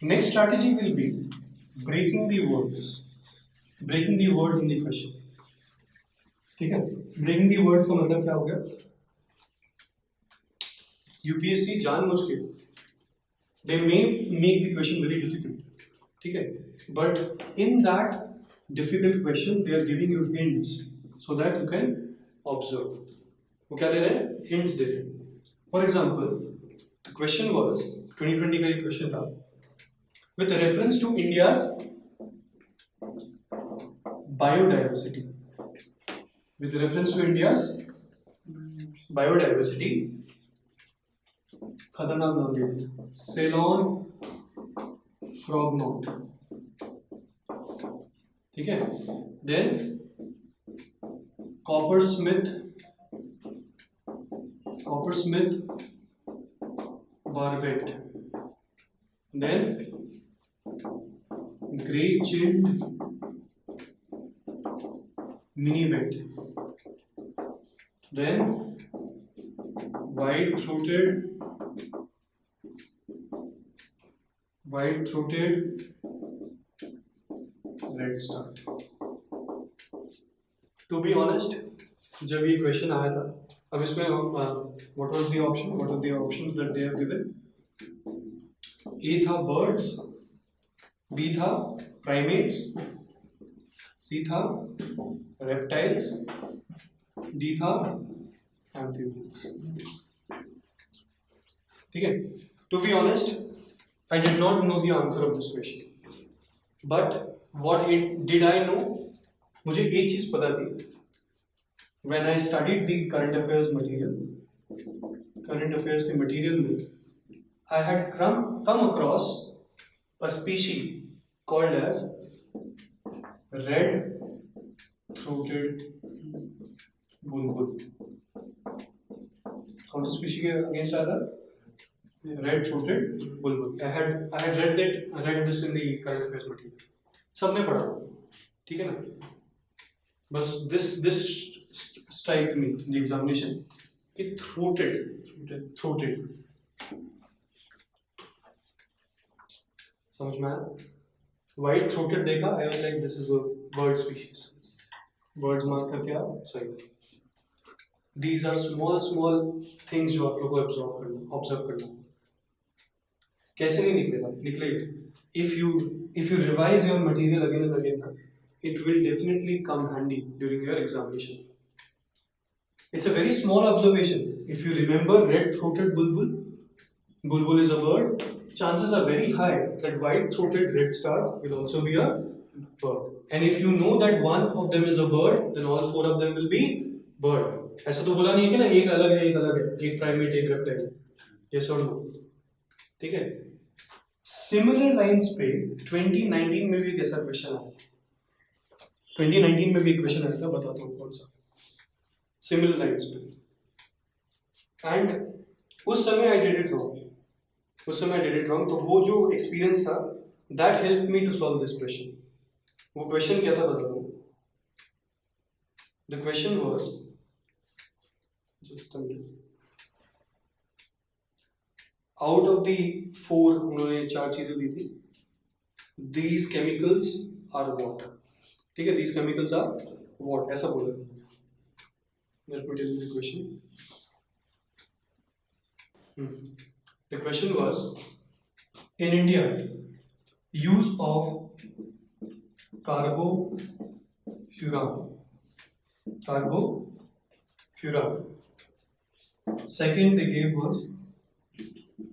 Next strategy will be breaking the words in the question. ठीक है, breaking the words का मतलब क्या हो गया? UPSC जानबूझ के they may make the question very difficult, ठीक है, but in that difficult question they are giving you hints so that you can observe. वो क्या दे रहे हैं? Hints दे रहे हैं. For example, the question was 2020 का एक question था with reference to India's biodiversity. With reference to India's biodiversity, खतरनाक नाम दे दिया, Ceylon frogmouth. ठीक है, then coppersmith barbet, then grey-chinned minivet, then white-throated redstart. To be honest, जब ये क्वेश्चन आया था, अब इसमें what are the options that they have given? A था birds, B था primates, C था reptiles, D था amphibians. ठीक है? To be honest, I did not know the answer of this question, but what did I know? मुझे एक चीज पता थी. When I studied the current affairs के material में, I had come across a species called as red-throated bulbul. कौन सा species के against आया था? Red-throated bulbul. I had read this in the current affairs material. सबने पढ़ा, ठीक है ना? बस this strike me in the examination कि throated समझ में आया? White throated देखा, I was like this is a bird species. Birds mark करके आप सही. These are small things जो आप लोगों को observe करना. कैसे नहीं निकलेगा? If you revise your material again and again, it will definitely come handy during your examination. It's a very small observation. If you remember red-throated bulbul is a bird. Chances are very high that white-throated redstart will also be a bird. And if you know that one of them is a bird, then all four of them will be bird. ऐसा तो बोला नहीं है कि ना एक अलग है, एक प्राइमेट, एक रेप्टाइल. Yes or no? ठीक है? Similar lines पे 2019 में भी एक ऐसा क्वेश्चन आया. 2019 में भी एक क्वेश्चन आया था, बताता हूँ कौन सा. Similar lines पे. And उस समय I did it wrong. तो वो जो experience था, that helped me to solve this question. वो question क्या था बताता हूँ. The question was, just a minute. Out of the 4 उन्होंने 4 चीजें दी थी. These chemicals are what? ठीक है, these chemicals are what? ऐसा बोला था. Let me tell you the question. The question was, in India, use of carbofuran. Second they gave was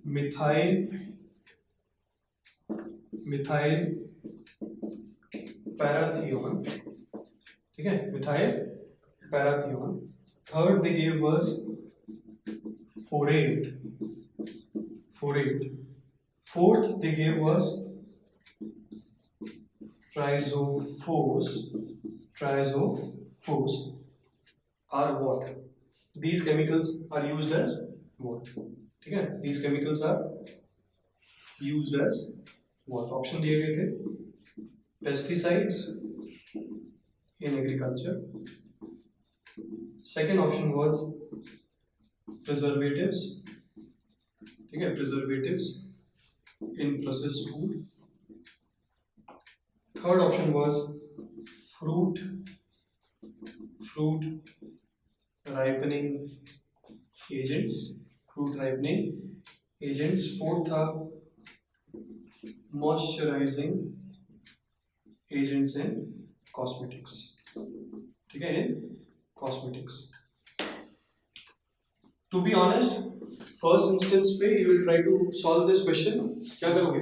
methyl parathion. ठीक है, methyl parathion. Third they gave was forate. Fourth they gave was trizophos. Are what? These chemicals are used as what? ठीक है, these chemicals are used as what? Option दिए गए थे. Pesticides in agriculture. Second option was preservatives. ठीक है, preservatives. in processed food. Third option was fruit ripening agents. Fruit ripening agents. Fourth था moisturizing agents in cosmetics. ठीक है, in cosmetics. To be honest, first instance पे you will try to solve this question. क्या करोगे?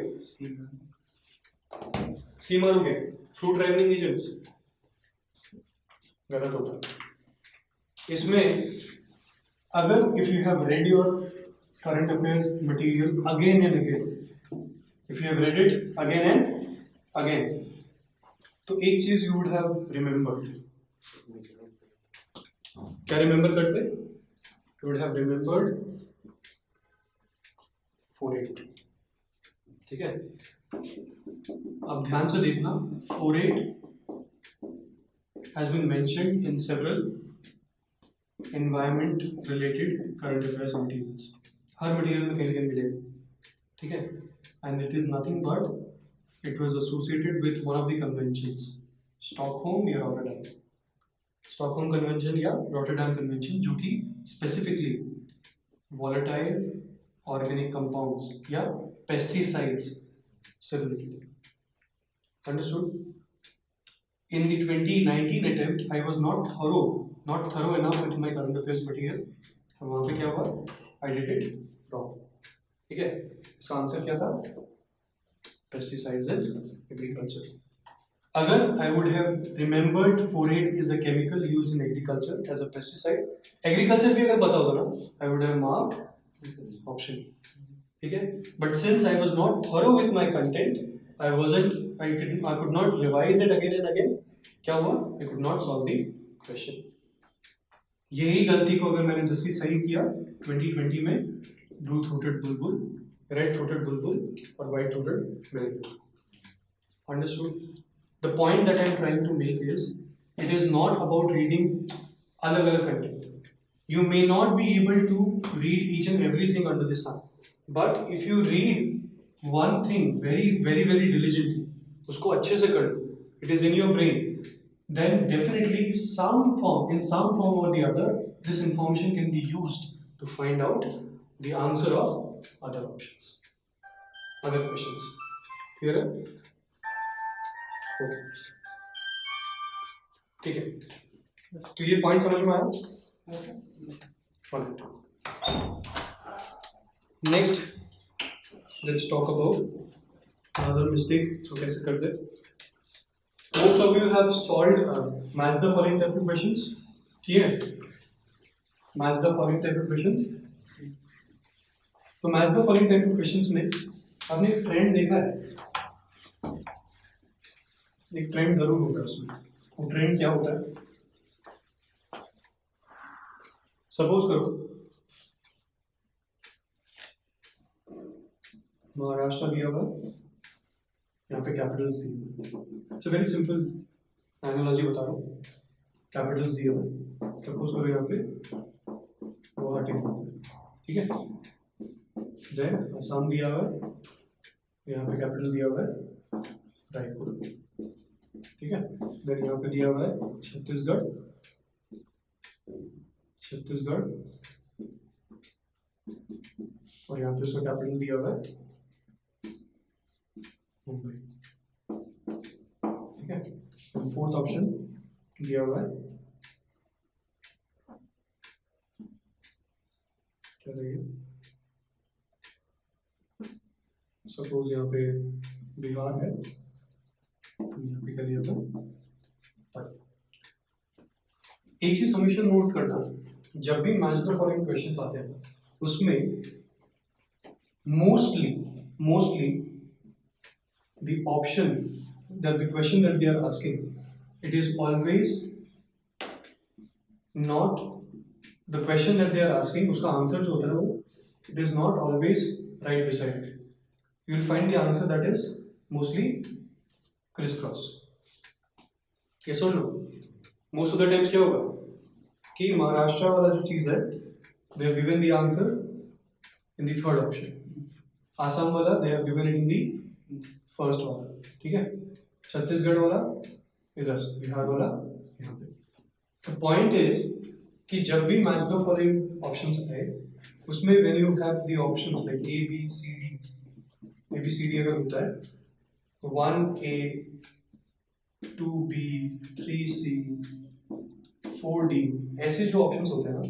C मारोगे. Fruit ripening agents. गलत होगा. इसमें अगर if you have read your current affairs material again and again, if you have read it again and again, तो एक चीज you would have remembered. क्या remember करते? You would have remembered 4-8. ठीक है, अब ध्यान से देखना. 4-8 has been mentioned in several environment related current affairs materials. Her material में कहीं मिलेगा. ठीक है, and it is nothing but it was associated with one of the conventions, Stockholm या Rotterdam. Stockholm Convention या Rotterdam Convention, जो कि specifically volatile organic compounds या pesticides से related. Understood? In the 2019 attempt, I was not thorough enough with my current affairs material. तो वहाँ पे क्या हुआ? I did it wrong. ठीक है, इसका आंसर क्या था? Pesticides and agriculture. अगर I would have remembered 4-8 is a chemical used in agriculture as a pesticide. Agriculture भी अगर पता होता ना, I would have marked option. ठीक है, but since I was not thorough with my content, I could not revise it again and again. क्या हुआ? I could not solve the question. यही गलती को अगर मैंने जैसे सही किया 2020 में, ब्लू थ्रोटेड बुलबुल, रेड थ्रोटेड बुलबुल और white throated Malcolm. Understood? The point that I am trying to make is, it is not about reading अलग-अलग content. You may not be able to read each and everything under the sun, but if you read one thing very, very, very diligently, उसको अच्छे से कर लो, it is in your brain, then definitely in some form or the other, this information can be used to find out the answer of other options, other questions. Clear है? Okay. ठीक है, तो ये point समझ में आया? Next let's talk about another mistake. So कैसे करते? Most of you have solved match the following type of questions. ठीक है, match the following type of questions. तो match the following type of questions में आपने एक ट्रेंड देखा है? एक ट्रेंड जरूर होगा उसमें. वो ट्रेंड क्या होता है? सपोज करो महाराष्ट्र दिया हुआ, यहाँ पे कैपिटल्स दिए हुए. It's a very simple analogy बता रहा हूँ. कैपिटल्स दिए हुए, सपोज करो यहाँ पे गुवाहाटी, ठीक है. देन असम दिया हुआ है, यहाँ पे कैपिटल दिया हुआ है रायपुर, ठीक है. देन यहाँ पे दिया हुआ है छत्तीसगढ़ और यहाँ पे उसका कैपिटल दिया हुआ है मुंबई, ठीक है. फोर्थ ऑप्शन दिया हुआ है क्या रहेगा? सपोज यहाँ पे बिहार है, यहाँ पे क्या दिया हुआ? एक चीज हमेशा नोट करना, जब भी मैच द फॉलोइंग क्वेश्चंस आते हैं उसमें mostly the option that the question that they are asking, it is always not the question that they are asking, उसका आंसर जो होता है वो it is not always right beside it. You will find the answer that is mostly crisscross. Yes or no? Most of the times क्या होगा कि महाराष्ट्र वाला जो चीज है they have given the answer in the third option, Assam वाला they have given it in the first वाला, ठीक है, छत्तीसगढ़ वाला इधर, बिहार वाला यहाँ पे। द पॉइंट इज कि जब भी मैच द फॉलोइंग ऑप्शंस आए उसमें when you have the options like A B C D अगर होता है 1A 2B 3C 4D ऐसे जो ऑप्शंस होते हैं ना,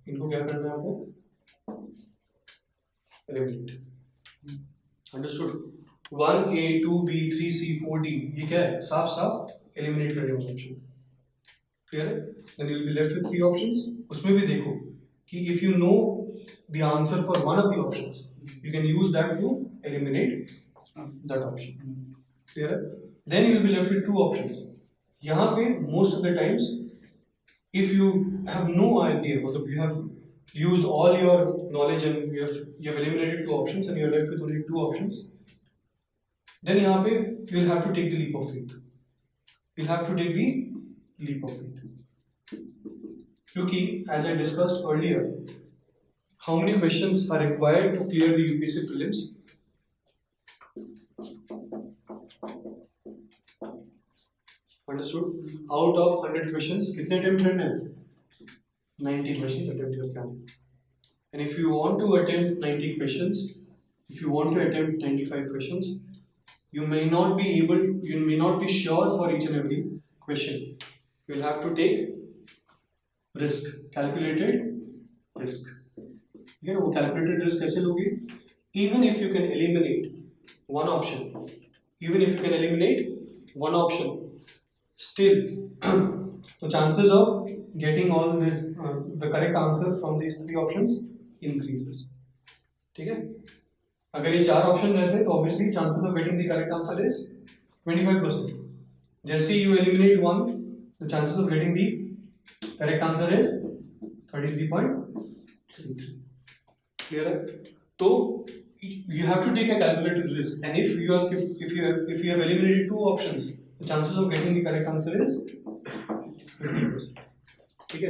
इनको क्या करना है आपको, eliminate. Understood? 1A 2B 3C 4D ये क्या है, साफ साफ एलिमिनेट करने वाला ऑप्शन। क्लियर है? Then you will be left with 3 options. उसमें भी देखो कि if you know the answer for one of the options you can use that to eliminate that option. Clear है? Then you will be left with 2 options. यहाँ पे most of the times if you have no idea, मतलब you have used all your knowledge and you have eliminated 2 options and you are left with only 2 options, then यहाँ पे you will have to take the leap of faith. You will have to take the leap of faith. क्योंकि as I discussed earlier, how many questions are required to clear the UPSC prelims? Understood? Out of 100 questions, कितने attempt करने हैं? 90 questions attempt करके आने। And if you want to attempt 90 questions, if you want to attempt 95 questions, you may not be sure for each and every question. You will have to take risk, calculated risk. ठीक है? वो calculated risk कैसे लोगे? Even if you can eliminate one option, still the chances of getting all the correct answer from these 3 options increases. ठीक है? अगर ये 4 option रहते तो obviously chances of getting the correct answer is 25%. जैसे you eliminate one, the chances of getting the correct answer is 33.33. Clear है? तो you have to take a calculated risk, and if you have eliminated 2 options, the chances of getting the correct answer is 50%. ठीक है?